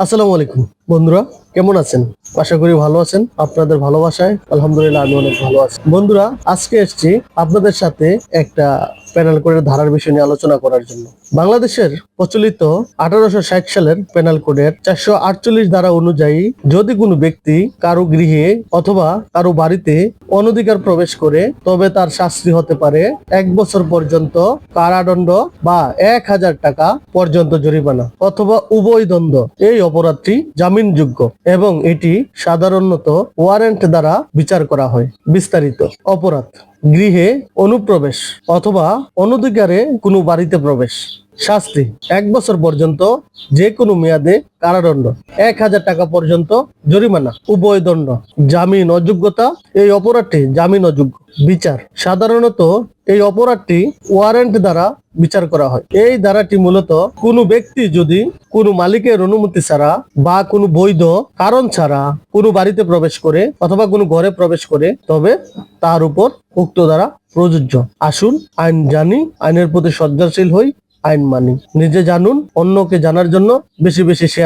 আসসালামু আলাইকুম বন্ধুরা, কেমন আছেন? আশা করি ভালো আছেন। আপনাদের ভালোবাসায় আলহামদুলিল্লাহ আমি অনেক ভালো আছি। বন্ধুরা, আজকে এসেছি আপনাদের সাথে একটা পেনাল কোডের ধারার বিষয় নিয়ে আলোচনা করার জন্য। বাংলাদেশের প্রচলিত 1860 সালের পেনাল কোডের 448 ধারা অনুযায়ী যদি কোনো ব্যক্তি কারো গৃহে অথবা কারো বাড়িতে অনধিকার প্রবেশ করে, তবে তার শাস্তি হতে পারে 1 বছর পর্যন্ত কারাদণ্ড বা 1000 টাকা পর্যন্ত জরিমানা অথবা উভয় দণ্ড। এই অপরাধটি জামিনযোগ্য এবং এটি সাধারণত ওয়ারেন্ট দ্বারা বিচার করা হয়। বিস্তারিত অপরাধ: গৃহে অনুপ্রবেশ অথবা অনধিকারে কোনো বাড়িতে প্রবেশ। শাস্তি: 1 বছর পর্যন্ত যে কোনো মেয়াদে কারাদণ্ড, 1000 টাকা পর্যন্ত জরিমানা, উভয় দণ্ড। জামিন অযোগ্যতা: এই অপরাধটি জামিন অযোগ্য। বিচার: সাধারণত এই অপরাধটি ওয়ারেন্ট দ্বারা বিচার করা হয়। এই ধারাটি মূলত কোনো ব্যক্তি যদি কোনো মালিকের অনুমতি ছাড়া বা কোনো বৈধ কারণ ছাড়া কোনো বাড়িতে প্রবেশ করে অথবা কোনো ঘরে প্রবেশ করে, তবে তার উপর উক্ত ধারা প্রযোজ্য। আসুন আইন জানি, আইনের প্রতি শ্রদ্ধাশীল হই, আইন মানি। নিজে জানুন, অন্যকে জানার জন্য বেশি বেশি শেয়ার